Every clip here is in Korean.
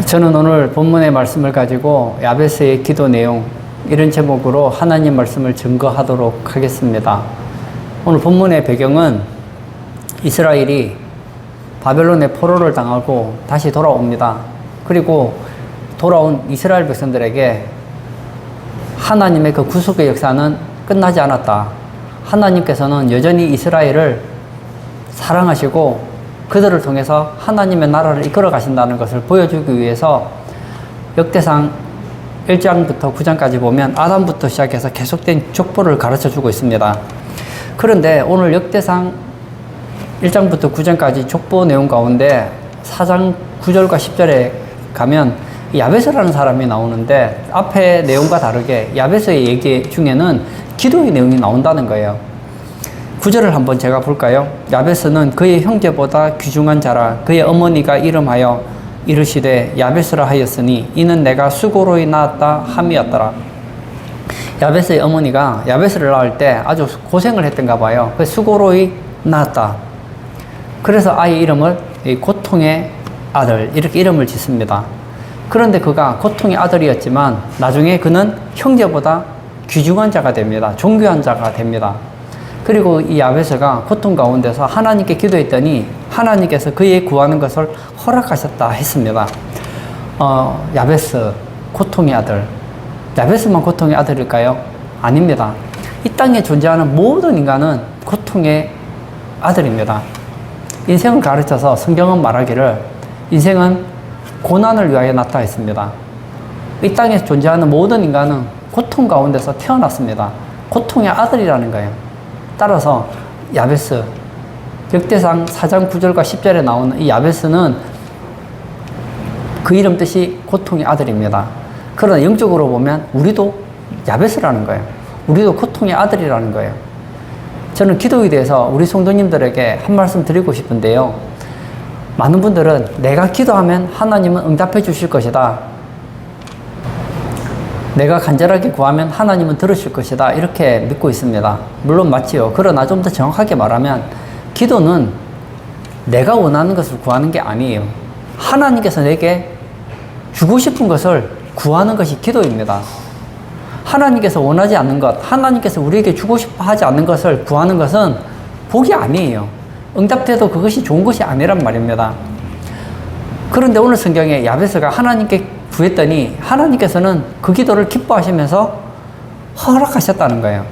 저는 오늘 본문의 말씀을 가지고 야베스의 기도 내용 이런 제목으로 하나님 말씀을 증거하도록 하겠습니다. 오늘 본문의 배경은 이스라엘이 바벨론의 포로를 당하고 다시 돌아옵니다. 그리고 돌아온 이스라엘 백성들에게 하나님의 그 구속의 역사는 끝나지 않았다. 하나님께서는 여전히 이스라엘을 사랑하시고 그들을 통해서 하나님의 나라를 이끌어 가신다는 것을 보여주기 위해서 역대상 1장부터 9장까지 보면 아담부터 시작해서 계속된 족보를 가르쳐 주고 있습니다. 그런데 오늘 역대상 1장부터 9장까지 족보 내용 가운데 4장 9절과 10절에 가면 야베스라는 사람이 나오는데 앞에 내용과 다르게 야베스의 얘기 중에는 기도의 내용이 나온다는 거예요. 9절을 한번 제가 볼까요? 야베스는 그의 형제보다 귀중한 자라. 그의 어머니가 이름하여 이르시되 야베스라 하였으니 이는 내가 수고로이 낳았다 함이었더라. 야베스의 어머니가 야베스를 낳을 때 아주 고생을 했던가 봐요. 그래서 수고로이 낳았다. 그래서 아이 이름을 고통의 아들 이렇게 이름을 짓습니다. 그런데 그가 고통의 아들이었지만 나중에 그는 형제보다 귀중한 자가 됩니다. 존귀한 자가 됩니다. 그리고 이 야베스가 고통 가운데서 하나님께 기도했더니 하나님께서 그의 구하는 것을 허락하셨다 했습니다. 야베스, 고통의 아들. 야베스만 고통의 아들일까요? 아닙니다. 이 땅에 존재하는 모든 인간은 고통의 아들입니다. 인생을 가르쳐서 성경은 말하기를 인생은 고난을 위하여 났다 했습니다. 이 땅에 존재하는 모든 인간은 고통 가운데서 태어났습니다. 고통의 아들이라는 거예요. 따라서 야베스, 역대상 4장 9절과 10절에 나오는 이 야베스는 그 이름 뜻이 고통의 아들입니다. 그러나 영적으로 보면 우리도 야베스라는 거예요. 우리도 고통의 아들이라는 거예요. 저는 기도에 대해서 우리 성도님들에게 한 말씀 드리고 싶은데요. 많은 분들은 내가 기도하면 하나님은 응답해 주실 것이다. 내가 간절하게 구하면 하나님은 들으실 것이다. 이렇게 믿고 있습니다. 물론 맞지요. 그러나 좀 더 정확하게 말하면 기도는 내가 원하는 것을 구하는 게 아니에요. 하나님께서 내게 주고 싶은 것을 구하는 것이 기도입니다. 하나님께서 원하지 않는 것, 하나님께서 우리에게 주고 싶어 하지 않는 것을 구하는 것은 복이 아니에요. 응답돼도 그것이 좋은 것이 아니란 말입니다. 그런데 오늘 성경에 야베스가 하나님께 구했더니 하나님께서는 그 기도를 기뻐하시면서 허락하셨다는 거예요.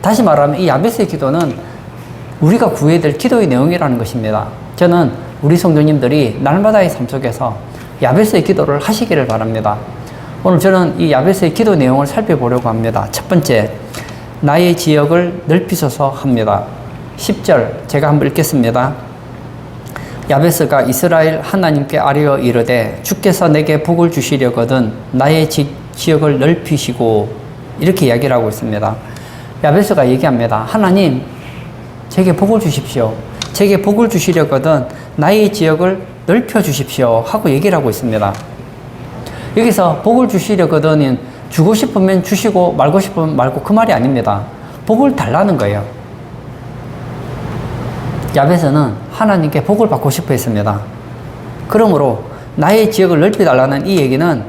다시 말하면 이 야베스의 기도는 우리가 구해야 될 기도의 내용이라는 것입니다. 저는 우리 성도님들이 날마다의 삶 속에서 야베스의 기도를 하시기를 바랍니다. 오늘 저는 이 야베스의 기도 내용을 살펴보려고 합니다. 첫 번째, 나의 지역을 넓히소서 합니다. 10절 제가 한번 읽겠습니다. 야베스가 이스라엘 하나님께 아뢰어 이르되 주께서 내게 복을 주시려거든 나의 지역을 넓히시고 이렇게 이야기를 하고 있습니다. 야베스가 얘기합니다. 하나님 제게 복을 주십시오. 제게 복을 주시려거든 나의 지역을 넓혀 주십시오 하고 얘기를 하고 있습니다. 여기서 복을 주시려거든은 주고 싶으면 주시고 말고 싶으면 말고 그 말이 아닙니다. 복을 달라는 거예요. 야베스는 하나님께 복을 받고 싶어 했습니다. 그러므로 나의 지역을 넓혀달라는 이 얘기는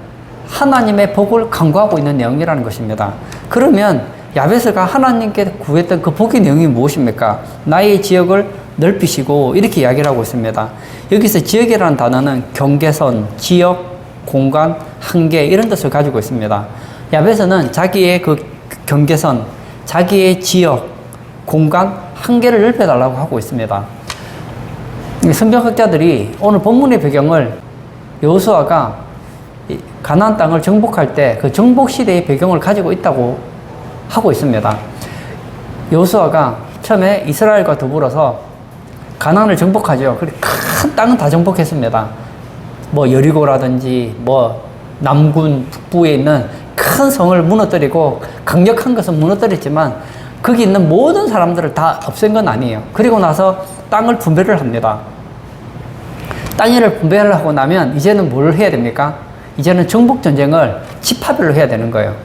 하나님의 복을 간구하고 있는 내용이라는 것입니다. 그러면 야베스가 하나님께 구했던 그 복의 내용이 무엇입니까? 나의 지역을 넓히시고 이렇게 이야기를 하고 있습니다. 여기서 지역이라는 단어는 경계선, 지역, 공간, 한계 이런 뜻을 가지고 있습니다. 야베스는 자기의 그 경계선, 자기의 지역, 공간, 한계를 넓혀달라고 하고 있습니다. 성경학자들이 오늘 본문의 배경을 여호수아가 가나안 땅을 정복할 때 그 정복 시대의 배경을 가지고 있다고 하고 있습니다. 여호수아가 처음에 이스라엘과 더불어서 가나안을 정복하죠. 그리고 큰 땅은 다 정복했습니다. 뭐 여리고라든지 뭐 남군 북부에 있는 큰 성을 무너뜨리고 강력한 것은 무너뜨렸지만 거기 있는 모든 사람들을 다 없앤 건 아니에요. 그리고 나서 땅을 분배를 합니다. 땅을 분배를 하고 나면 이제는 뭘 해야 됩니까? 이제는 정복전쟁을 지파별로 해야 되는 거예요.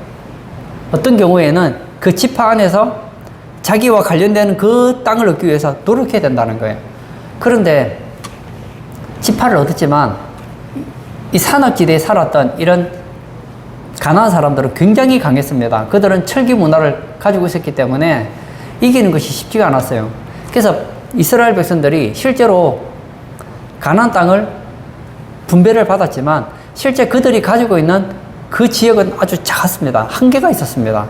어떤 경우에는 그 지파 안에서 자기와 관련되는 그 땅을 얻기 위해서 노력해야 된다는 거예요. 그런데 지파를 얻었지만 이 산악지대에 살았던 이런 가나안 사람들은 굉장히 강했습니다. 그들은 철기 문화를 가지고 있었기 때문에 이기는 것이 쉽지가 않았어요. 그래서 이스라엘 백성들이 실제로 가나안 땅을 분배를 받았지만 실제 그들이 가지고 있는 그 지역은 아주 작았습니다. 한계가 있었습니다.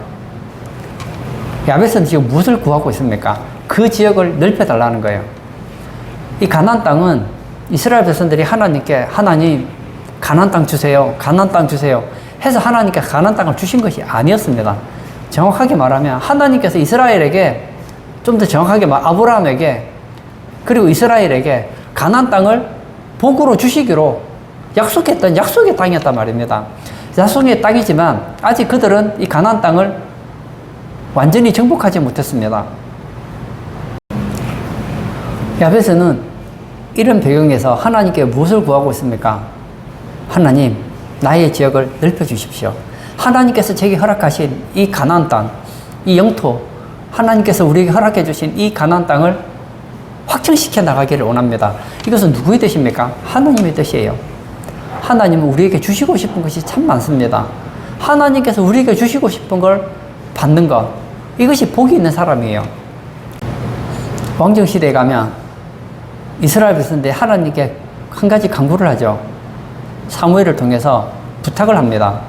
야베스는 지금 무엇을 구하고 있습니까? 그 지역을 넓혀달라는 거예요. 이 가나안 땅은 이스라엘 백성들이 하나님께 하나님 가나안 땅 주세요. 가나안 땅 주세요. 해서 하나님께 가나안 땅을 주신 것이 아니었습니다. 정확하게 말하면 하나님께서 이스라엘에게 좀 더 정확하게 아브라함에게 그리고 이스라엘에게 가나안 땅을 복으로 주시기로 약속했던 약속의 땅이었단 말입니다. 약속의 땅이지만 아직 그들은 이 가나안 땅을 완전히 정복하지 못했습니다. 야베스는 이런 배경에서 하나님께 무엇을 구하고 있습니까? 하나님, 나의 지역을 넓혀주십시오. 하나님께서 제게 허락하신 이 가나안 땅, 이 영토, 하나님께서 우리에게 허락해 주신 이 가나안 땅을 확정시켜 나가기를 원합니다. 이것은 누구의 뜻입니까? 하나님의 뜻이에요. 하나님은 우리에게 주시고 싶은 것이 참 많습니다. 하나님께서 우리에게 주시고 싶은 걸 받는 것, 이것이 복이 있는 사람이에요. 왕정시대에 가면 이스라엘 백성들이 하나님께 한 가지 간구를 하죠. 사무엘을 통해서 부탁을 합니다.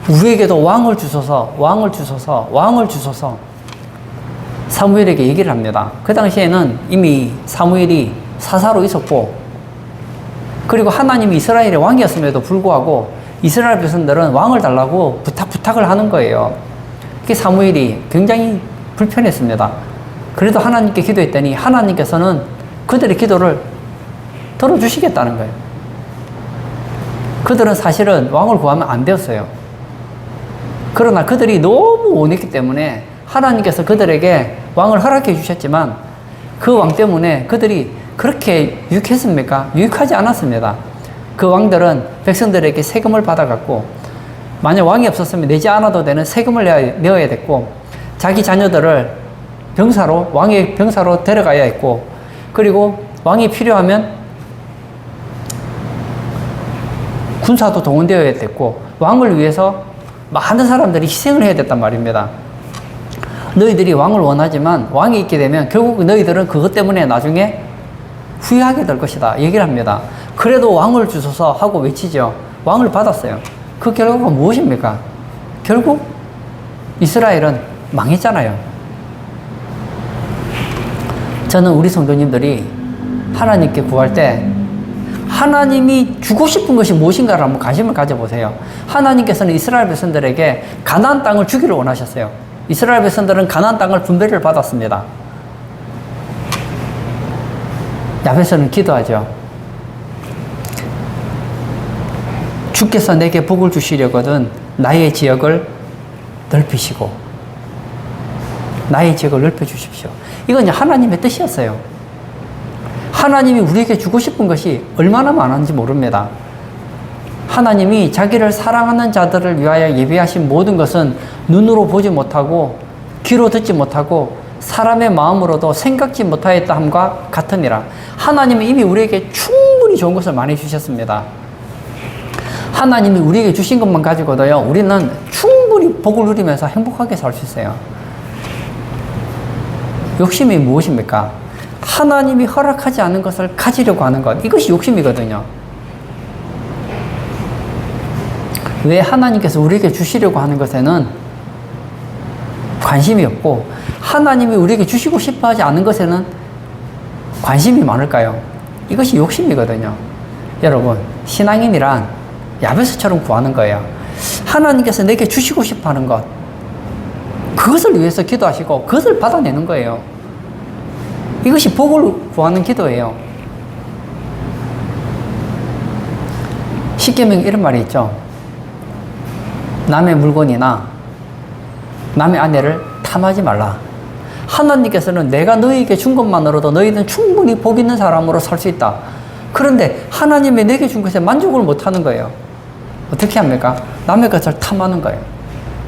우리에게도 왕을 주소서, 왕을 주소서, 왕을 주소서. 사무엘에게 얘기를 합니다. 그 당시에는 이미 사무엘이 사사로 있었고, 그리고 하나님이 이스라엘의 왕이었음에도 불구하고 이스라엘 백성들은 왕을 달라고 부탁을 하는 거예요. 그게 사무엘이 굉장히 불편했습니다. 그래도 하나님께 기도했더니 하나님께서는 그들의 기도를 들어주시겠다는 거예요. 그들은 사실은 왕을 구하면 안 되었어요. 그러나 그들이 너무 원했기 때문에 하나님께서 그들에게 왕을 허락해 주셨지만 그 왕 때문에 그들이 그렇게 유익했습니까? 유익하지 않았습니다. 그 왕들은 백성들에게 세금을 받아갔고, 만약 왕이 없었으면 내지 않아도 되는 세금을 내어야 됐고, 자기 자녀들을 병사로, 왕의 병사로 데려가야 했고, 그리고 왕이 필요하면 군사도 동원되어야 됐고, 왕을 위해서 많은 사람들이 희생을 해야 됐단 말입니다. 너희들이 왕을 원하지만 왕이 있게 되면 결국 너희들은 그것 때문에 나중에 후회하게 될 것이다 얘기를 합니다. 그래도 왕을 주소서 하고 외치죠. 왕을 받았어요. 그 결과가 무엇입니까? 결국 이스라엘은 망했잖아요. 저는 우리 성도님들이 하나님께 구할 때 하나님이 주고 싶은 것이 무엇인가를 한번 관심을 가져보세요. 하나님께서는 이스라엘 백성들에게 가나안 땅을 주기를 원하셨어요. 이스라엘 백성들은 가나안 땅을 분배를 받았습니다. 야베스는 기도하죠. 주께서 내게 복을 주시려거든 나의 지역을 넓히시고 나의 지역을 넓혀주십시오. 이건 하나님의 뜻이었어요. 하나님이 우리에게 주고 싶은 것이 얼마나 많은지 모릅니다. 하나님이 자기를 사랑하는 자들을 위하여 예비하신 모든 것은 눈으로 보지 못하고 귀로 듣지 못하고 사람의 마음으로도 생각지 못하였다 함과 같으니라. 하나님은 이미 우리에게 충분히 좋은 것을 많이 주셨습니다. 하나님이 우리에게 주신 것만 가지고도요, 우리는 충분히 복을 누리면서 행복하게 살 수 있어요. 욕심이 무엇입니까? 하나님이 허락하지 않은 것을 가지려고 하는 것, 이것이 욕심이거든요. 왜 하나님께서 우리에게 주시려고 하는 것에는 관심이 없고 하나님이 우리에게 주시고 싶어 하지 않은 것에는 관심이 많을까요? 이것이 욕심이거든요. 여러분, 신앙인이란 야베스처럼 구하는 거예요. 하나님께서 내게 주시고 싶어 하는 것, 그것을 위해서 기도하시고 그것을 받아내는 거예요. 이것이 복을 구하는 기도예요. 십계명에 이런 말이 있죠. 남의 물건이나 남의 아내를 탐하지 말라. 하나님께서는 내가 너희에게 준 것만으로도 너희는 충분히 복 있는 사람으로 살 수 있다. 그런데 하나님이 내게 준 것에 만족을 못하는 거예요. 어떻게 합니까? 남의 것을 탐하는 거예요.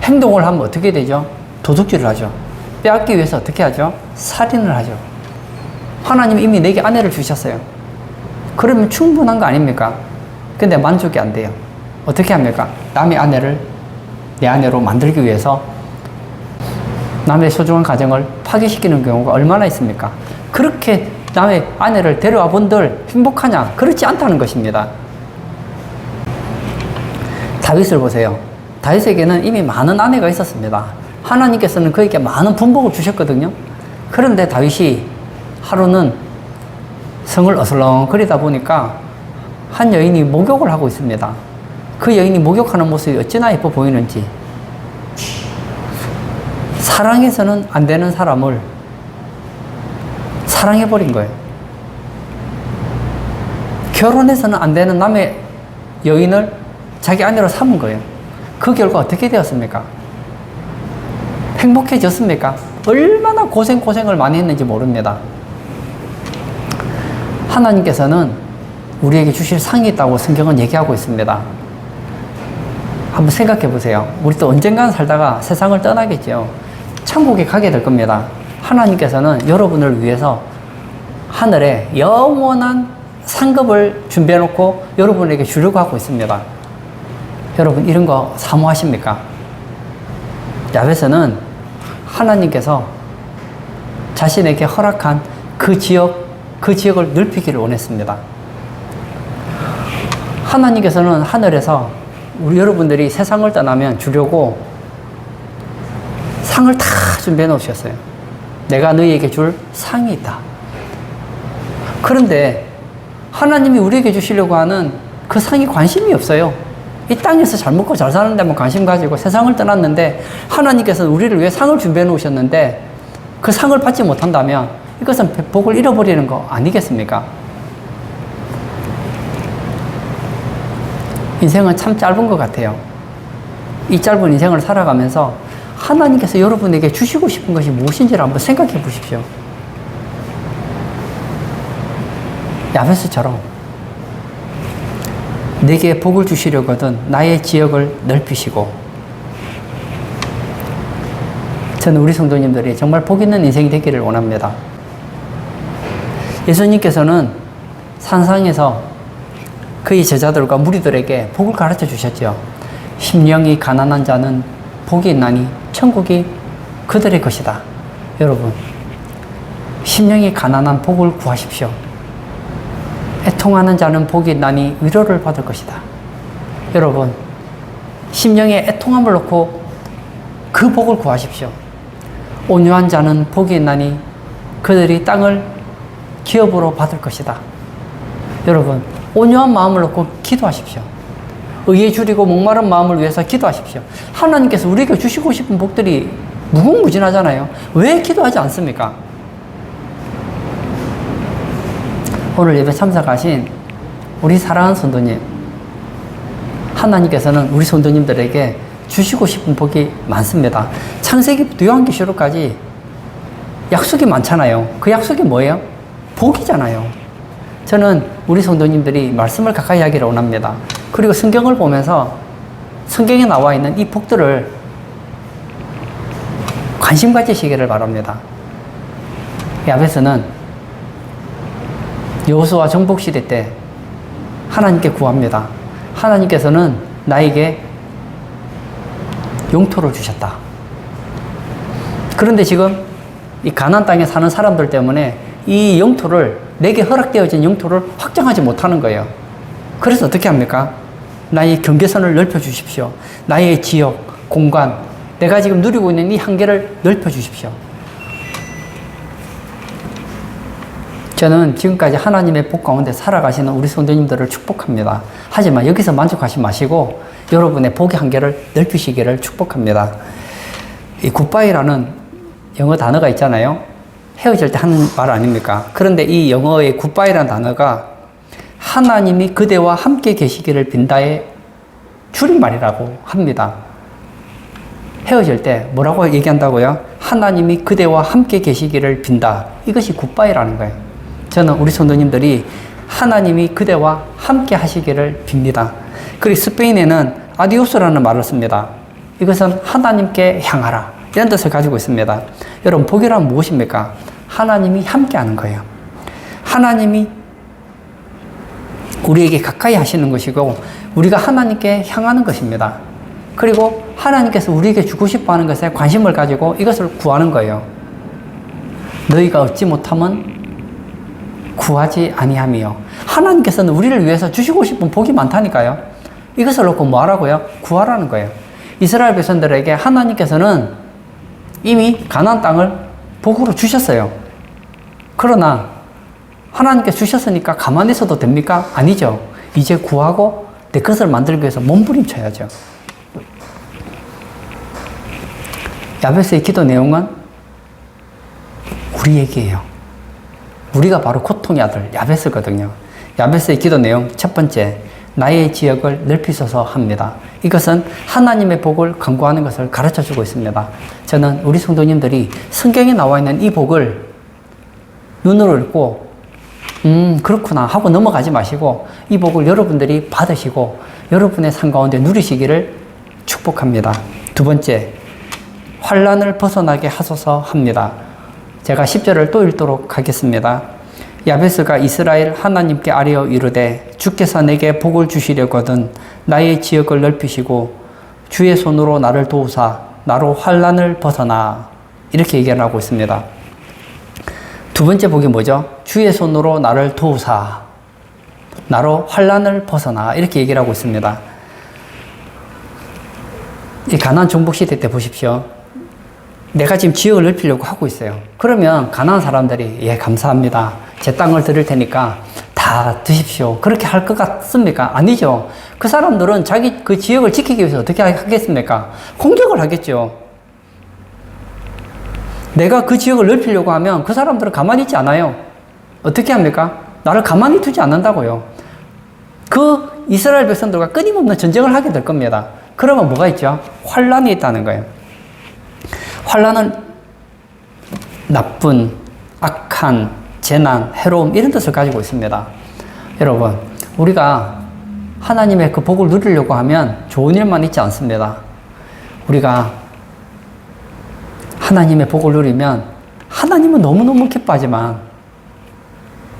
행동을 하면 어떻게 되죠? 도둑질을 하죠. 빼앗기 위해서 어떻게 하죠? 살인을 하죠. 하나님이 이미 내게 아내를 주셨어요. 그러면 충분한 거 아닙니까? 근데 만족이 안 돼요. 어떻게 합니까? 남의 아내를 내 아내로 만들기 위해서 남의 소중한 가정을 파괴시키는 경우가 얼마나 있습니까? 그렇게 남의 아내를 데려와 본들 행복하냐? 그렇지 않다는 것입니다. 다윗을 보세요. 다윗에게는 이미 많은 아내가 있었습니다. 하나님께서는 그에게 많은 분복을 주셨거든요. 그런데 다윗이 하루는 성을 어슬렁거리다 보니까 한 여인이 목욕을 하고 있습니다. 그 여인이 목욕하는 모습이 어찌나 예뻐 보이는지, 사랑해서는 안 되는 사람을 사랑해버린 거예요. 결혼해서는 안 되는 남의 여인을 자기 아내로 삼은 거예요. 그 결과 어떻게 되었습니까? 행복해졌습니까? 얼마나 고생을 많이 했는지 모릅니다. 하나님께서는 우리에게 주실 상이 있다고 성경은 얘기하고 있습니다. 한번 생각해 보세요. 우리 또 언젠가는 살다가 세상을 떠나겠죠. 천국에 가게 될 겁니다. 하나님께서는 여러분을 위해서 하늘에 영원한 상급을 준비해 놓고 여러분에게 주려고 하고 있습니다. 여러분, 이런 거 사모하십니까? 야베스는 하나님께서 자신에게 허락한 그 지역을 넓히기를 원했습니다. 하나님께서는 하늘에서 우리 여러분들이 세상을 떠나면 주려고 상을 다 준비해 놓으셨어요. 내가 너희에게 줄 상이 있다. 그런데 하나님이 우리에게 주시려고 하는 그 상이 관심이 없어요. 이 땅에서 잘 먹고 잘 사는 데만 관심 가지고 세상을 떠났는데, 하나님께서는 우리를 위해 상을 준비해 놓으셨는데 그 상을 받지 못한다면 이것은 복을 잃어버리는 거 아니겠습니까? 인생은 참 짧은 것 같아요. 이 짧은 인생을 살아가면서 하나님께서 여러분에게 주시고 싶은 것이 무엇인지를 한번 생각해 보십시오. 야베스처럼 내게 복을 주시려거든 나의 지역을 넓히시고, 저는 우리 성도님들이 정말 복 있는 인생이 되기를 원합니다. 예수님께서는 산상에서 그의 제자들과 무리들에게 복을 가르쳐 주셨죠. 심령이 가난한 자는 복이 있나니 천국이 그들의 것이다. 여러분, 심령이 가난한 복을 구하십시오. 애통하는 자는 복이 있나니 위로를 받을 것이다. 여러분, 심령에 애통함을 놓고 그 복을 구하십시오. 온유한 자는 복이 있나니 그들이 땅을 기업으로 받을 것이다. 여러분, 온유한 마음을 놓고 기도하십시오. 의에 줄이고 목마른 마음을 위해서 기도하십시오. 하나님께서 우리에게 주시고 싶은 복들이 무궁무진하잖아요. 왜 기도하지 않습니까? 오늘 예배 참석하신 우리 사랑하는 성도님, 하나님께서는 우리 성도님들에게 주시고 싶은 복이 많습니다. 창세기부터 요한계시록까지 약속이 많잖아요. 그 약속이 뭐예요? 복이잖아요. 저는 우리 성도님들이 말씀을 가까이 하기를 원합니다. 그리고 성경을 보면서 성경에 나와 있는 이 복들을 관심 가지시기를 바랍니다. 야베스는 여호수아 정복시대 때 하나님께 구합니다. 하나님께서는 나에게 영토를 주셨다. 그런데 지금 이 가나안 땅에 사는 사람들 때문에 이 영토를, 내게 허락되어진 영토를 확장하지 못하는 거예요. 그래서 어떻게 합니까? 나의 경계선을 넓혀 주십시오. 나의 지역, 공간, 내가 지금 누리고 있는 이 한계를 넓혀 주십시오. 저는 지금까지 하나님의 복 가운데 살아가시는 우리 성도님들을 축복합니다. 하지만 여기서 만족하지 마시고 여러분의 복의 한계를 넓히시기를 축복합니다. 이 굿바이라는 영어 단어가 있잖아요. 헤어질 때 하는 말 아닙니까? 그런데 이 영어의 굿바이라는 단어가 하나님이 그대와 함께 계시기를 빈다의 줄임말이라고 합니다. 헤어질 때 뭐라고 얘기한다고요? 하나님이 그대와 함께 계시기를 빈다. 이것이 굿바이라는 거예요. 저는 우리 성도님들이 하나님이 그대와 함께 하시기를 빕니다. 그리고 스페인에는 아디오스라는 말을 씁니다. 이것은 하나님께 향하라, 이런 뜻을 가지고 있습니다. 여러분, 복이란 무엇입니까? 하나님이 함께 하는 거예요. 하나님이 우리에게 가까이 하시는 것이고 우리가 하나님께 향하는 것입니다. 그리고 하나님께서 우리에게 주고 싶어 하는 것에 관심을 가지고 이것을 구하는 거예요. 너희가 얻지 못하면 구하지 아니함이요. 하나님께서는 우리를 위해서 주시고 싶은 복이 많다니까요. 이것을 놓고 뭐 하라고요? 구하라는 거예요. 이스라엘 백성들에게 하나님께서는 이미 가나안 땅을 복으로 주셨어요. 그러나 하나님께 주셨으니까 가만히 있어도 됩니까? 아니죠. 이제 구하고 내 것을 만들기 위해서 몸부림쳐야죠. 야베스의 기도 내용은 우리에게요. 우리가 바로 고통의 아들 야베스거든요. 야베스의 기도 내용 첫 번째, 나의 지역을 넓히소서 합니다. 이것은 하나님의 복을 간구하는 것을 가르쳐주고 있습니다. 저는 우리 성도님들이 성경에 나와 있는 이 복을 눈으로 읽고 그렇구나 하고 넘어가지 마시고 이 복을 여러분들이 받으시고 여러분의 삶 가운데 누리시기를 축복합니다. 두 번째, 환난을 벗어나게 하소서 합니다. 제가 10절을 또 읽도록 하겠습니다. 야베스가 이스라엘 하나님께 아뢰어 이르되 주께서 내게 복을 주시려거든 나의 지역을 넓히시고 주의 손으로 나를 도우사 나로 환난을 벗어나, 이렇게 얘기를 하고 있습니다. 두 번째 복이 뭐죠? 주의 손으로 나를 도우사 나로 환난을 벗어나, 이렇게 얘기를 하고 있습니다. 이 가나안 정복 시대 때 보십시오. 내가 지금 지역을 넓히려고 하고 있어요. 그러면 가나안 사람들이 예 감사합니다. 제 땅을 드릴 테니까 다 드십시오. 그렇게 할 것 같습니까? 아니죠. 그 사람들은 자기 그 지역을 지키기 위해서 어떻게 하겠습니까? 공격을 하겠죠. 내가 그 지역을 넓히려고 하면 그 사람들은 가만히 있지 않아요. 어떻게 합니까? 나를 가만히 두지 않는다고요. 그 이스라엘 백성들과 끊임없는 전쟁을 하게 될 겁니다. 그러면 뭐가 있죠? 환란이 있다는 거예요. 환란은 나쁜, 악한, 재난, 해로움 이런 뜻을 가지고 있습니다. 여러분, 우리가 하나님의 그 복을 누리려고 하면 좋은 일만 있지 않습니다. 우리가 하나님의 복을 누리면 하나님은 너무너무 기뻐하지만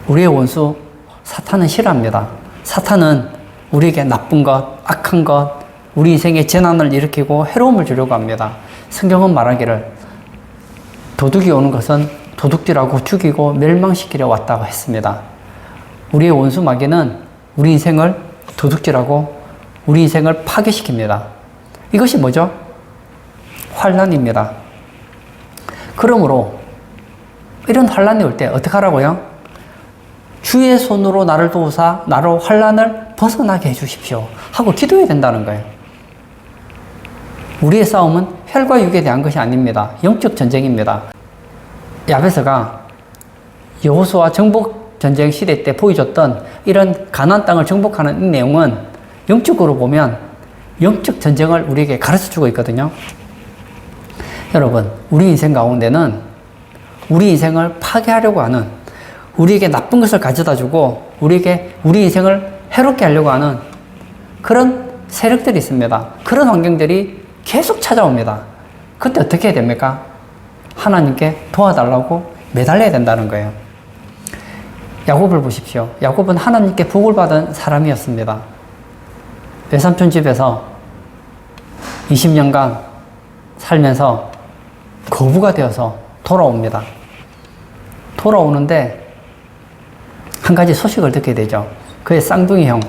우리의 원수 사탄은 싫어합니다. 사탄은 우리에게 나쁜 것, 악한 것, 우리 인생에 재난을 일으키고 해로움을 주려고 합니다. 성경은 말하기를 도둑이 오는 것은 도둑질하고 죽이고 멸망시키려 왔다고 했습니다. 우리의 원수 마귀는 우리 인생을 도둑질하고 우리 인생을 파괴시킵니다. 이것이 뭐죠? 환난입니다. 그러므로 이런 환난이 올 때 어떻게 하라고요? 주의 손으로 나를 도우사 나로 환난을 벗어나게 해주십시오 하고 기도해야 된다는 거예요. 우리의 싸움은 혈과 육에 대한 것이 아닙니다. 영적 전쟁입니다. 야베스가 여호수아 정복 전쟁 시대 때 보여줬던 이런 가나안 땅을 정복하는 이 내용은 영적으로 보면 영적 전쟁을 우리에게 가르쳐주고 있거든요. 여러분, 우리 인생 가운데는 우리 인생을 파괴하려고 하는, 우리에게 나쁜 것을 가져다주고 우리에게 우리 인생을 해롭게 하려고 하는 그런 세력들이 있습니다. 그런 환경들이 계속 찾아옵니다. 그때 어떻게 해야 됩니까? 하나님께 도와달라고 매달려야 된다는 거예요. 야곱을 보십시오. 야곱은 하나님께 복을 받은 사람이었습니다. 외삼촌 집에서 20년간 살면서 거부가 되어서 돌아옵니다. 돌아오는데 한 가지 소식을 듣게 되죠. 그의 쌍둥이 형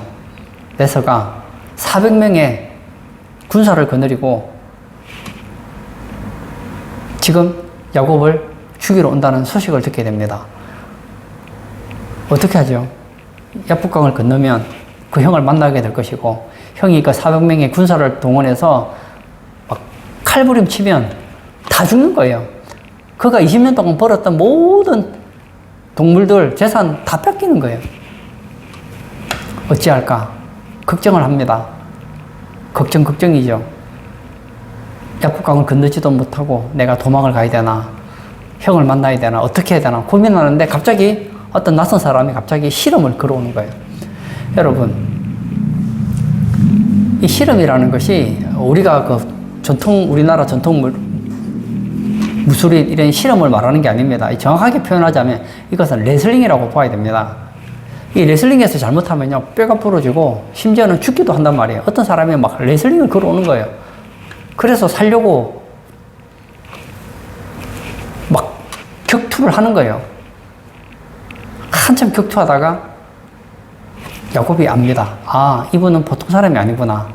에서가 400명의 군사를 거느리고 지금 야곱을 죽이러 온다는 소식을 듣게 됩니다. 어떻게 하죠? 야복강을 건너면 그 형을 만나게 될 것이고 형이 그 400명의 군사를 동원해서 막 칼부림 치면 다 죽는 거예요. 그가 20년 동안 벌었던 모든 동물들, 재산 다 뺏기는 거예요. 어찌할까? 걱정을 합니다. 걱정이죠. 야복강을 건너지도 못하고 내가 도망을 가야 되나, 형을 만나야 되나, 어떻게 해야 되나 고민하는데 갑자기 어떤 낯선 사람이 갑자기 실험을 걸어오는 거예요. 여러분, 이 실험이라는 것이 우리가 우리나라 전통 무술인 이런 실험을 말하는 게 아닙니다. 정확하게 표현하자면 이것은 레슬링이라고 봐야 됩니다. 이 레슬링에서 잘못하면요, 뼈가 부러지고, 심지어는 죽기도 한단 말이에요. 어떤 사람이 막 레슬링을 걸어오는 거예요. 그래서 살려고 막 격투를 하는 거예요. 한참 격투하다가 야곱이 압니다. 아, 이분은 보통 사람이 아니구나.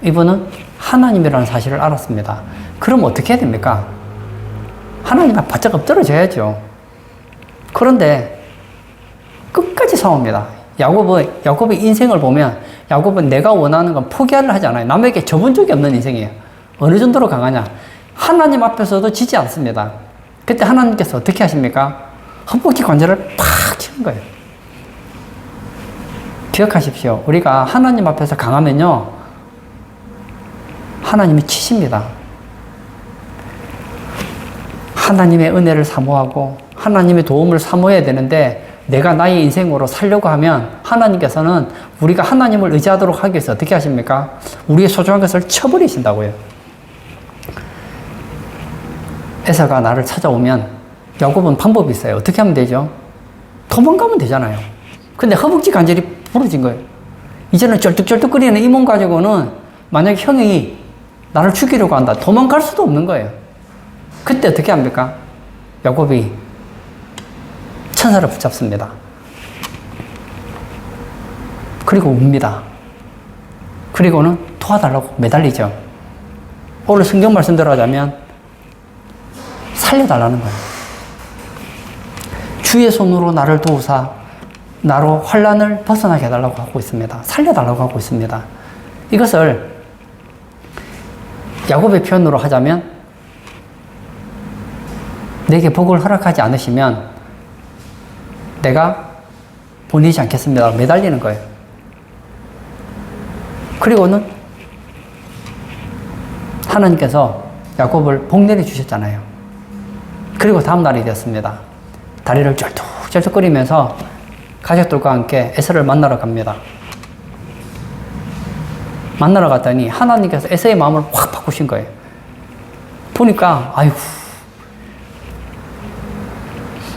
이분은 하나님이라는 사실을 알았습니다. 그럼 어떻게 해야 됩니까? 하나님 앞에 바짝 엎드려져야죠. 그런데 끝까지 싸웁니다. 야곱의 인생을 보면 야곱은 내가 원하는 건 포기를 하지 않아요. 남에게 접은 적이 없는 인생이에요. 어느 정도로 강하냐? 하나님 앞에서도 지지 않습니다. 그때 하나님께서 어떻게 하십니까? 헛복이 관절을 팍 치는 거예요. 기억하십시오. 우리가 하나님 앞에서 강하면요, 하나님이 치십니다. 하나님의 은혜를 사모하고 하나님의 도움을 사모해야 되는데, 내가 나의 인생으로 살려고 하면 하나님께서는 우리가 하나님을 의지하도록 하기 위해서 어떻게 하십니까? 우리의 소중한 것을 쳐버리신다고요. 에서가 나를 찾아오면 야곱은 방법이 있어요. 어떻게 하면 되죠? 도망가면 되잖아요. 근데 허벅지 관절이 부러진 거예요. 이제는 쩔뚝쩔뚝거리는 이 몸 가지고는 만약에 형이 나를 죽이려고 한다, 도망갈 수도 없는 거예요. 그때 어떻게 합니까? 야곱이 천사를 붙잡습니다. 그리고 웁니다. 그리고는 도와달라고 매달리죠. 오늘 성경 말씀대로 하자면 살려달라는 거예요. 주의 손으로 나를 도우사 나로 환난을 벗어나게 해달라고 하고 있습니다. 살려달라고 하고 있습니다. 이것을 야곱의 표현으로 하자면, 내게 복을 허락하지 않으시면 내가 보내지 않겠습니다. 매달리는 거예요. 그리고는 하나님께서 야곱을 복 내려주셨잖아요. 그리고 다음 날이 되었습니다. 다리를 쩔뚝쩔뚝거리면서 가족들과 함께 에서를 만나러 갑니다. 만나러 갔더니 하나님께서 에서의 마음을 확 바꾸신 거예요. 보니까, 아이고,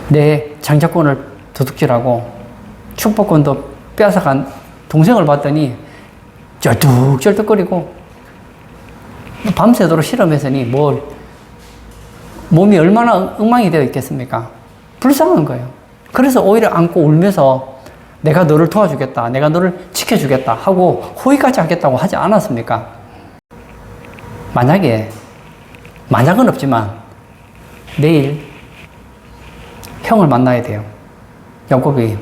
내 장자권을 도둑질하고 축복권도 빼앗아간 동생을 봤더니 쩔뚝쩔뚝거리고 밤새도록 실험했으니 몸이 얼마나 엉망이 되어 있겠습니까? 불쌍한 거예요. 그래서 오히려 안고 울면서 내가 너를 도와주겠다, 내가 너를 지켜주겠다 하고 호의까지 하겠다고 하지 않았습니까? 만약은 없지만 내일 형을 만나야 돼요. 야곱이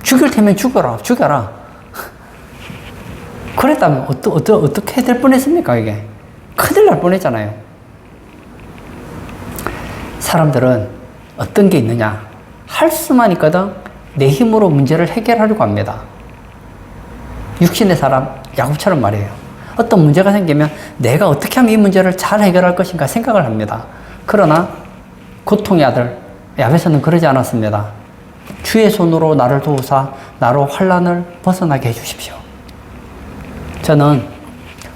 죽일 테면 죽여라. 그랬다면 어떻게 될 뻔했습니까? 이게 큰일 날 뻔했잖아요. 사람들은 어떤 게 있느냐, 할 수만 있거든 내 힘으로 문제를 해결하려고 합니다. 육신의 사람 야곱처럼 말이에요. 어떤 문제가 생기면 내가 어떻게 하면 이 문제를 잘 해결할 것인가 생각을 합니다. 그러나 고통의 아들 야벳은 그러지 않았습니다. 주의 손으로 나를 도우사 나로 환난을 벗어나게 해주십시오. 저는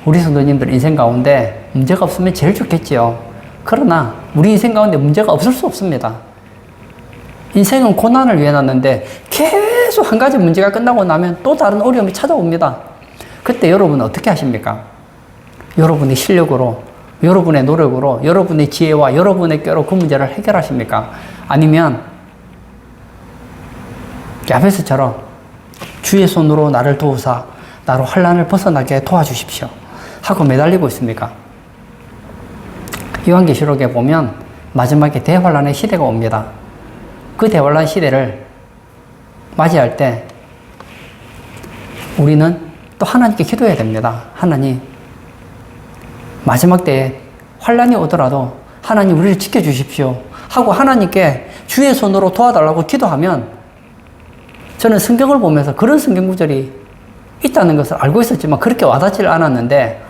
우리 성도님들 인생 가운데 문제가 없으면 제일 좋겠지요. 그러나 우리 인생 가운데 문제가 없을 수 없습니다. 인생은 고난을 위해 놨는데 계속 한 가지 문제가 끝나고 나면 또 다른 어려움이 찾아옵니다. 그때 여러분은 어떻게 하십니까? 여러분의 실력으로, 여러분의 노력으로, 여러분의 지혜와 여러분의 꾀로 그 문제를 해결하십니까? 아니면 야베스처럼 주의 손으로 나를 도우사 나로 환난을 벗어나게 도와주십시오 하고 매달리고 있습니까? 요한계시록에 보면 마지막에 대환란의 시대가 옵니다. 그 대환란 시대를 맞이할 때 우리는 또 하나님께 기도해야 됩니다. 하나님, 마지막 때에 환란이 오더라도 하나님 우리를 지켜주십시오 하고 하나님께 주의 손으로 도와달라고 기도하면, 저는 성경을 보면서 그런 성경 구절이 있다는 것을 알고 있었지만 그렇게 와닿지를 않았는데,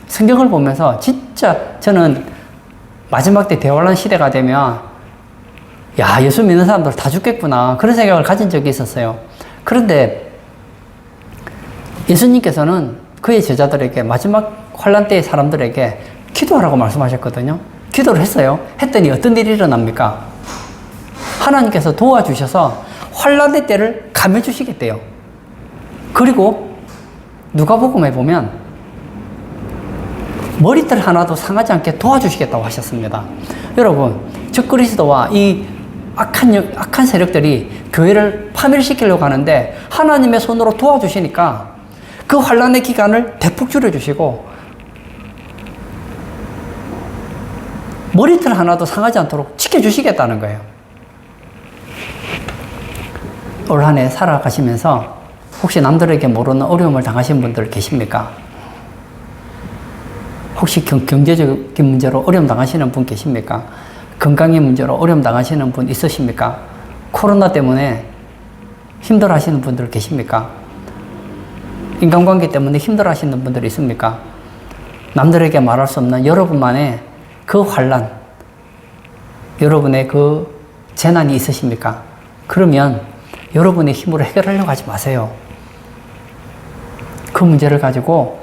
성경을 보면서 진짜 저는 마지막 때 대환란 시대가 되면 예수 믿는 사람들 다 죽겠구나 그런 생각을 가진 적이 있었어요. 그런데 예수님께서는 그의 제자들에게 마지막 환란 때의 사람들에게 기도하라고 말씀하셨거든요. 기도를 했어요. 했더니 어떤 일이 일어납니까? 하나님께서 도와주셔서 환란의 때를 감해주시겠대요. 그리고 누가복음에 보면 머리털 하나도 상하지 않게 도와주시겠다고 하셨습니다. 여러분, 적그리스도와 이 악한 세력들이 교회를 파멸시키려고 하는데 하나님의 손으로 도와주시니까 그 환란의 기간을 대폭 줄여주시고 머리털 하나도 상하지 않도록 지켜주시겠다는 거예요. 올 한 해 살아가시면서 혹시 남들에게 모르는 어려움을 당하신 분들 계십니까? 혹시 경제적인 문제로 어려움 당하시는 분 계십니까? 건강의 문제로 어려움 당하시는 분 있으십니까? 코로나 때문에 힘들어 하시는 분들 계십니까? 인간관계 때문에 힘들어 하시는 분들 있습니까? 남들에게 말할 수 없는 여러분만의 그 환란, 여러분의 그 재난이 있으십니까? 그러면 여러분의 힘으로 해결하려고 하지 마세요. 그 문제를 가지고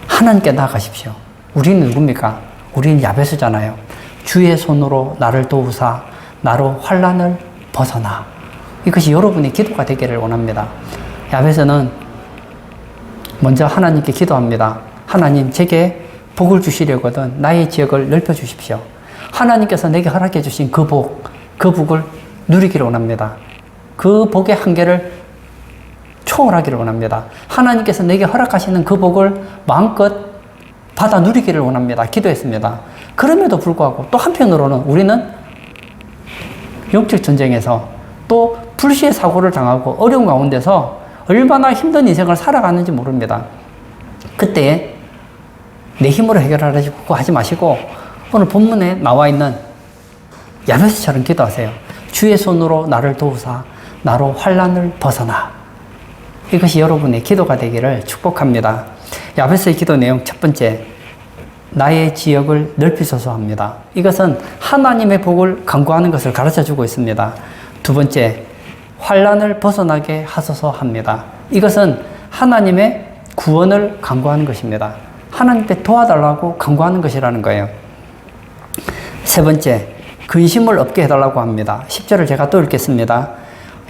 하나님께 나아가십시오. 우리는 누굽니까? 우리는 야베스잖아요. 주의 손으로 나를 도우사 나로 환란을 벗어나. 이것이 여러분의 기도가 되기를 원합니다. 야베스는 먼저 하나님께 기도합니다. 하나님, 제게 복을 주시려거든 나의 지역을 넓혀 주십시오. 하나님께서 내게 허락해 주신 그 복을 누리기를 원합니다. 그 복의 한계를 초월하기를 원합니다. 하나님께서 내게 허락하시는 그 복을 마음껏 받아 누리기를 원합니다. 기도했습니다. 그럼에도 불구하고 또 한편으로는 우리는 영적 전쟁에서 또 불시의 사고를 당하고 어려운 가운데서 얼마나 힘든 인생을 살아가는지 모릅니다. 그때 내 힘으로 해결하려고 하지 마시고 오늘 본문에 나와 있는 야베스처럼 기도하세요. 주의 손으로 나를 도우사 나로 환란을 벗어나. 이것이 여러분의 기도가 되기를 축복합니다. 야베스의 기도 내용 첫 번째, 나의 지역을 넓히소서 합니다. 이것은 하나님의 복을 간구하는 것을 가르쳐주고 있습니다. 두 번째, 환란을 벗어나게 하소서 합니다. 이것은 하나님의 구원을 간구하는 것입니다. 하나님께 도와달라고 간구하는 것이라는 거예요. 세 번째, 근심을 없게 해달라고 합니다. 10절을 제가 또 읽겠습니다.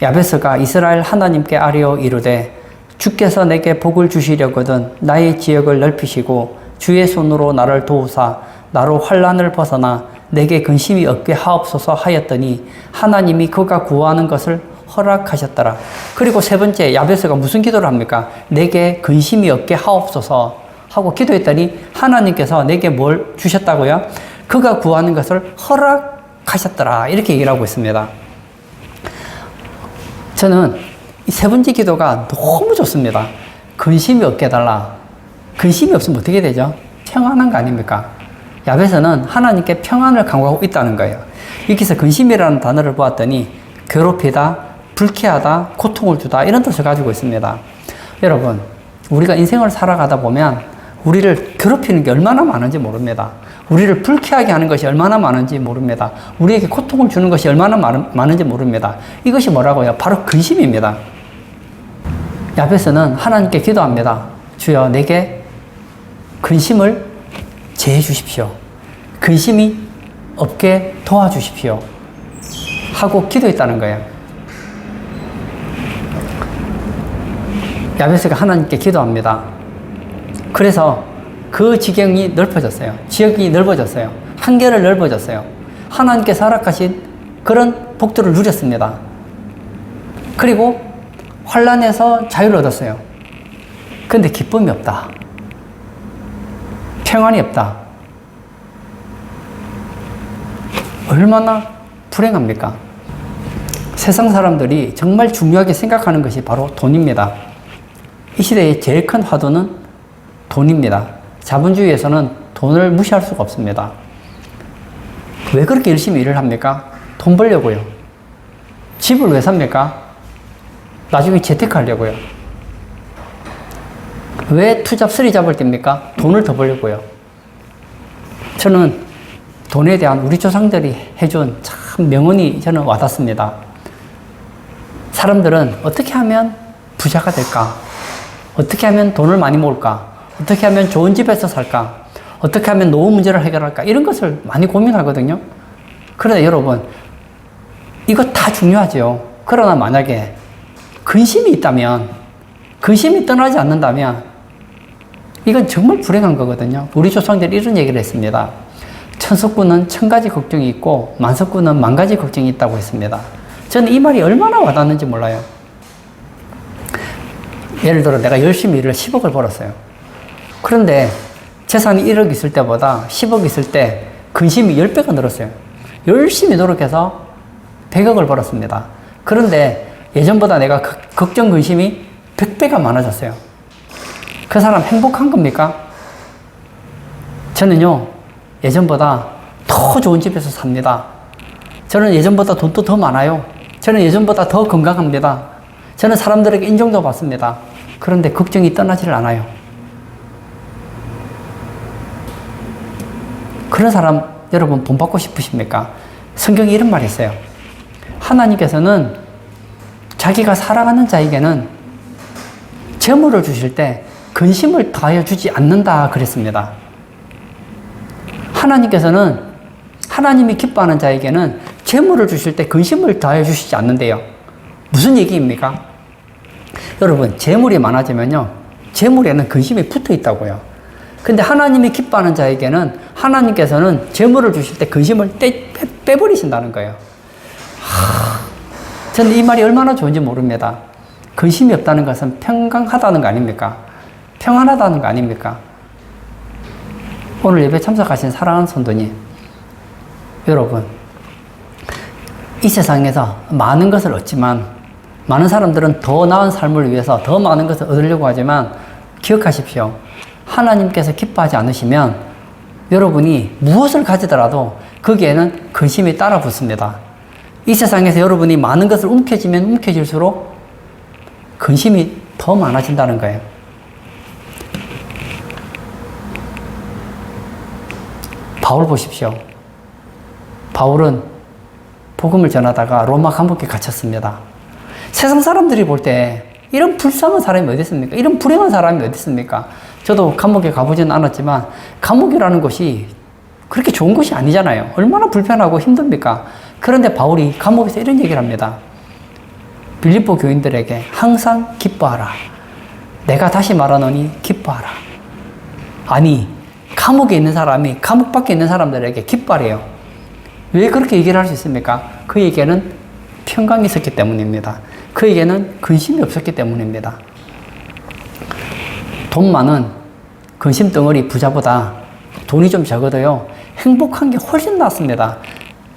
야베스가 이스라엘 하나님께 아뢰어 이르되 주께서 내게 복을 주시려거든 나의 지역을 넓히시고 주의 손으로 나를 도우사 나로 환란을 벗어나 내게 근심이 없게 하옵소서 하였더니 하나님이 그가 구하는 것을 허락하셨더라. 그리고 세 번째, 야베스가 무슨 기도를 합니까? 내게 근심이 없게 하옵소서 하고 기도했더니 하나님께서 내게 뭘 주셨다고요? 그가 구하는 것을 허락하셨더라. 이렇게 얘기를 하고 있습니다. 저는 이 세 번째 기도가 너무 좋습니다. 근심이 없게 해달라. 근심이 없으면 어떻게 되죠? 평안한 거 아닙니까? 야베스는 하나님께 평안을 강구하고 있다는 거예요. 여기서 근심이라는 단어를 보았더니 괴롭히다, 불쾌하다, 고통을 주다 이런 뜻을 가지고 있습니다. 여러분, 우리가 인생을 살아가다 보면 우리를 괴롭히는 게 얼마나 많은지 모릅니다. 우리를 불쾌하게 하는 것이 얼마나 많은지 모릅니다. 우리에게 고통을 주는 것이 얼마나 많은지 모릅니다. 이것이 뭐라고요? 바로 근심입니다. 야베스는 하나님께 기도합니다. 주여, 내게 근심을 제해 주십시오. 근심이 없게 도와주십시오. 하고 기도했다는 거예요. 야베스가 하나님께 기도합니다. 그래서 그 지경이 넓어졌어요. 지역이 넓어졌어요. 한계를 넓어졌어요. 하나님께서 허락하신 그런 복들을 누렸습니다. 그리고 환란에서 자유를 얻었어요. 근데 기쁨이 없다. 평안이 없다. 얼마나 불행합니까? 세상 사람들이 정말 중요하게 생각하는 것이 바로 돈입니다. 이 시대의 제일 큰 화두는 돈입니다. 자본주의에서는 돈을 무시할 수가 없습니다. 왜 그렇게 열심히 일을 합니까? 돈 벌려고요. 집을 왜 삽니까? 나중에 재테크하려고요. 왜 투잡, 쓰리잡을 뗍니까? 돈을 더 벌려고요. 저는 돈에 대한 우리 조상들이 해준 참 명언이 저는 와닿습니다. 사람들은 어떻게 하면 부자가 될까? 어떻게 하면 돈을 많이 모을까? 어떻게 하면 좋은 집에서 살까? 어떻게 하면 노후 문제를 해결할까? 이런 것을 많이 고민하거든요. 그런데 여러분, 이거 다 중요하죠. 그러나 만약에 근심이 있다면, 근심이 떠나지 않는다면 이건 정말 불행한 거거든요. 우리 조상들이 이런 얘기를 했습니다. 천석구는 1000가지 걱정이 있고 만석구는 10,000가지 걱정이 있다고 했습니다. 저는 이 말이 얼마나 와닿는지 몰라요. 예를 들어 내가 열심히 일을 10억을 벌었어요. 그런데 재산이 1억 있을 때보다 10억 있을 때 근심이 10배가 늘었어요. 열심히 노력해서 100억을 벌었습니다. 그런데 예전보다 내가 걱정 근심이 100배가 많아졌어요. 그 사람 행복한 겁니까? 저는요, 예전보다 더 좋은 집에서 삽니다. 저는 예전보다 돈도 더 많아요. 저는 예전보다 더 건강합니다. 저는 사람들에게 인정도 받습니다. 그런데 걱정이 떠나지를 않아요. 그런 사람 여러분 본받고 싶으십니까? 성경에 이런 말이 있어요. 하나님께서는 자기가 사랑하는 자에게는 재물을 주실 때 근심을 더하여 주지 않는다 그랬습니다. 하나님께서는 하나님이 기뻐하는 자에게는 재물을 주실 때 근심을 더하여 주시지 않는데요. 무슨 얘기입니까? 여러분, 재물이 많아지면요, 재물에는 근심이 붙어 있다고요. 근데 하나님이 기뻐하는 자에게는 하나님께서는 재물을 주실 때 근심을 빼버리신다는 거예요. 저는 이 말이 얼마나 좋은지 모릅니다. 근심이 없다는 것은 평강하다는 거 아닙니까? 평안하다는 거 아닙니까? 오늘 예배 참석하신 사랑하는 성도님, 여러분, 이 세상에서 많은 것을 얻지만 많은 사람들은 더 나은 삶을 위해서 더 많은 것을 얻으려고 하지만 기억하십시오. 하나님께서 기뻐하지 않으시면 여러분이 무엇을 가지더라도 거기에는 근심이 따라 붙습니다. 이 세상에서 여러분이 많은 것을 움켜쥐면 움켜질수록 근심이 더 많아진다는 거예요. 바울 보십시오. 바울은 복음을 전하다가 로마 감옥에 갇혔습니다. 세상 사람들이 볼 때 이런 불쌍한 사람이 어디 있습니까? 이런 불행한 사람이 어디 있습니까? 저도 감옥에 가보지는 않았지만 감옥이라는 곳이 그렇게 좋은 곳이 아니잖아요. 얼마나 불편하고 힘듭니까? 그런데 바울이 감옥에서 이런 얘기를 합니다. 빌립보 교인들에게 항상 기뻐하라. 내가 다시 말하노니 기뻐하라. 아니, 감옥에 있는 사람이 감옥 밖에 있는 사람들에게 기뻐하래요. 왜 그렇게 얘기를 할 수 있습니까? 그에게는 평강이 있었기 때문입니다. 그에게는 근심이 없었기 때문입니다. 돈 많은 근심 덩어리 부자보다 돈이 좀 적어도요, 행복한 게 훨씬 낫습니다.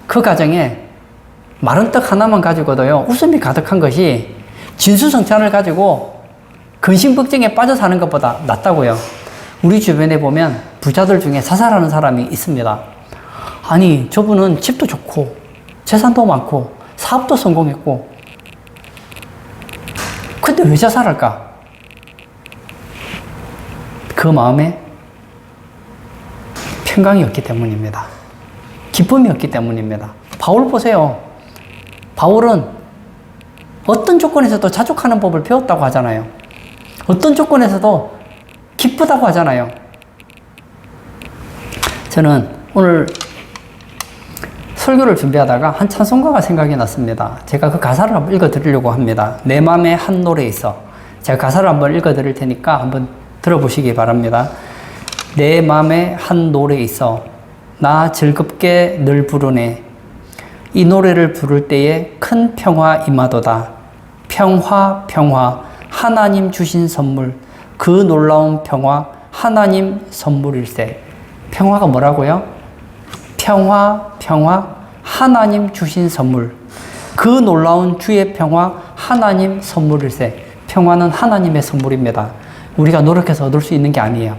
그 가정에 마른 떡 하나만 가지고도요, 웃음이 가득한 것이 진수성찬을 가지고 근심 걱정에 빠져 사는 것보다 낫다고요. 우리 주변에 보면 부자들 중에 자살하는 사람이 있습니다. 아니, 저분은 집도 좋고 재산도 많고 사업도 성공했고 근데 왜 자살할까? 그 마음에 평강이 없기 때문입니다. 기쁨이 없기 때문입니다. 바울 보세요. 바울은 어떤 조건에서도 자족하는 법을 배웠다고 하잖아요. 어떤 조건에서도 기쁘다고 하잖아요. 저는 오늘 설교를 준비하다가 한 찬송가가 생각이 났습니다. 제가 그 가사를 한번 읽어드리려고 합니다. 내 맘에 한 노래에 있어. 제가 가사를 한번 읽어드릴 테니까 한번 들어보시기 바랍니다. 내 맘에 한 노래에 있어. 나 즐겁게 늘 부르네. 이 노래를 부를 때에 큰 평화 임하도다. 평화, 평화, 하나님 주신 선물. 그 놀라운 평화, 하나님 선물일세. 평화가 뭐라고요? 평화, 평화, 하나님 주신 선물. 그 놀라운 주의 평화, 하나님 선물일세. 평화는 하나님의 선물입니다. 우리가 노력해서 얻을 수 있는 게 아니에요.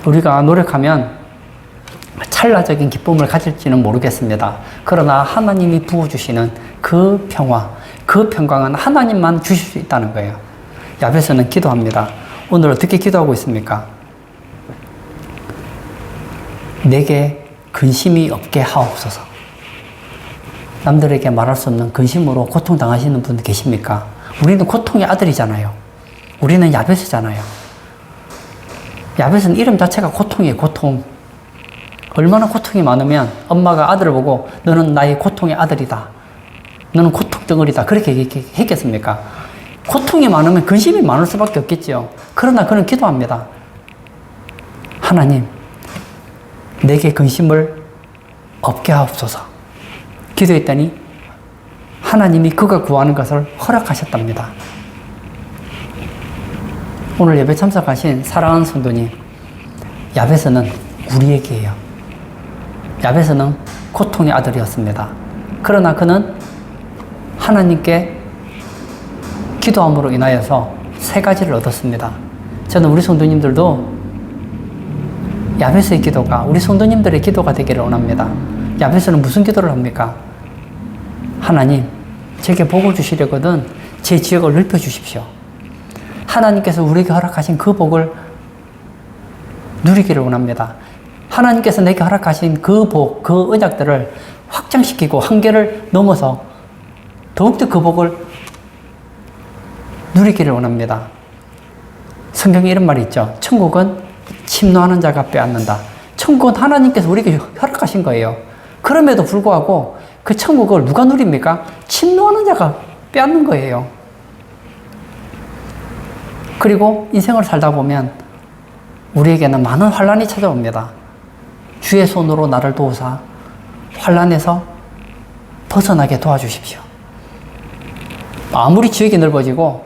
우리가 노력하면 찰나적인 기쁨을 가질지는 모르겠습니다. 그러나 하나님이 부어주시는 그 평화, 그 평강은 하나님만 주실 수 있다는 거예요. 야베스는 기도합니다. 오늘 어떻게 기도하고 있습니까? 내게 근심이 없게 하옵소서. 남들에게 말할 수 없는 근심으로 고통당하시는 분 계십니까? 우리는 고통의 아들이잖아요. 우리는 야베스잖아요. 야베스는 이름 자체가 고통이에요. 고통. 얼마나 고통이 많으면 엄마가 아들을 보고 너는 나의 고통의 아들이다. 너는 고통 덩어리다. 그렇게 했겠습니까? 고통이 많으면 근심이 많을 수밖에 없겠죠. 그러나 그는 기도합니다. 하나님, 내게 근심을 없게 하옵소서. 기도했더니 하나님이 그가 구하는 것을 허락하셨답니다. 오늘 예배 참석하신 사랑하는 성도님, 야베스는 우리에게예요. 야베스는 고통의 아들이었습니다. 그러나 그는 하나님께 기도함으로 인하여서 3가지를 얻었습니다. 저는 우리 성도님들도 야베스의 기도가 우리 성도님들의 기도가 되기를 원합니다. 야베스는 무슨 기도를 합니까? 하나님, 제게 복을 주시려거든 제 지역을 넓혀주십시오. 하나님께서 우리에게 허락하신 그 복을 누리기를 원합니다. 하나님께서 내게 허락하신 그 복, 그 언약들을 확장시키고 한계를 넘어서 더욱더 그 복을 누리기를 원합니다. 성경에 이런 말이 있죠. 천국은 침노하는 자가 빼앗는다. 천국은 하나님께서 우리에게 허락하신 거예요. 그럼에도 불구하고 그 천국을 누가 누립니까? 침노하는 자가 빼앗는 거예요. 그리고 인생을 살다 보면 우리에게는 많은 환란이 찾아옵니다. 주의 손으로 나를 도우사 환란에서 벗어나게 도와주십시오. 아무리 지역이 넓어지고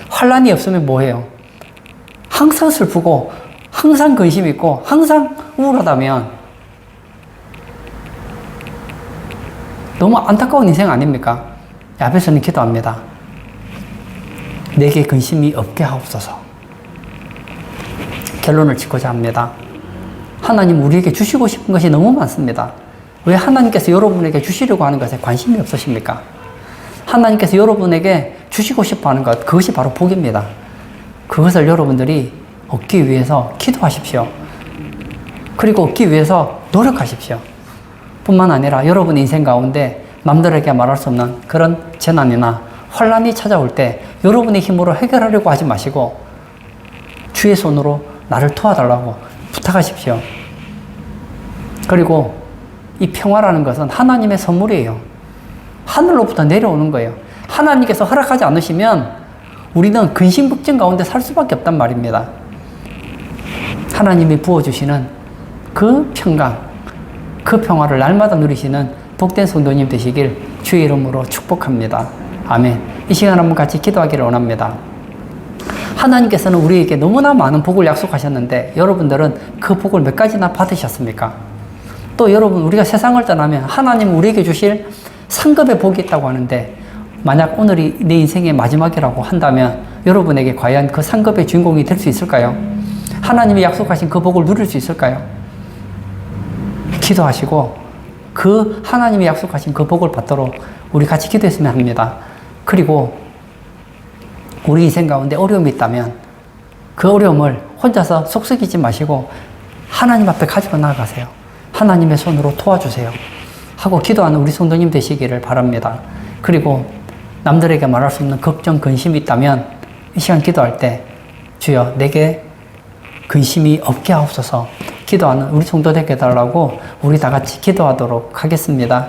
환란이 없으면 뭐해요? 항상 슬프고 항상 근심 있고 항상 우울하다면 너무 안타까운 인생 아닙니까? 야베스는 기도합니다. 내게 근심이 없게 하옵소서. 결론을 짓고자 합니다. 하나님 우리에게 주시고 싶은 것이 너무 많습니다. 왜 하나님께서 여러분에게 주시려고 하는 것에 관심이 없으십니까? 하나님께서 여러분에게 주시고 싶어 하는 것, 그것이 바로 복입니다. 그것을 여러분들이 얻기 위해서 기도하십시오. 그리고 얻기 위해서 노력하십시오. 뿐만 아니라 여러분의 인생 가운데 남들에게 말할 수 없는 그런 재난이나 환란이 찾아올 때 여러분의 힘으로 해결하려고 하지 마시고 주의 손으로 나를 도와달라고 부탁하십시오. 그리고 이 평화라는 것은 하나님의 선물이에요. 하늘로부터 내려오는 거예요. 하나님께서 허락하지 않으시면 우리는 근심걱정 가운데 살 수밖에 없단 말입니다. 하나님이 부어주시는 그 평강, 그 평화를 날마다 누리시는 복된 성도님 되시길 주의 이름으로 축복합니다. 아멘. 이 시간 한번 같이 기도하기를 원합니다. 하나님께서는 우리에게 너무나 많은 복을 약속하셨는데 여러분들은 그 복을 몇 가지나 받으셨습니까? 또 여러분, 우리가 세상을 떠나면 하나님 우리에게 주실 상급의 복이 있다고 하는데 만약 오늘이 내 인생의 마지막이라고 한다면 여러분에게 과연 그 상급의 주인공이 될 수 있을까요? 하나님이 약속하신 그 복을 누릴 수 있을까요? 기도하시고 그 하나님이 약속하신 그 복을 받도록 우리 같이 기도했으면 합니다. 그리고 우리 인생 가운데 어려움이 있다면 그 어려움을 혼자서 속썩이지 마시고 하나님 앞에 가지고 나아가세요. 하나님의 손으로 도와주세요 하고 기도하는 우리 성도님 되시기를 바랍니다. 그리고 남들에게 말할 수 없는 걱정, 근심이 있다면 이 시간 기도할 때 주여 내게 근심이 없게 하옵소서 기도하는 우리 성도 되게 해달라고 우리 다 같이 기도하도록 하겠습니다.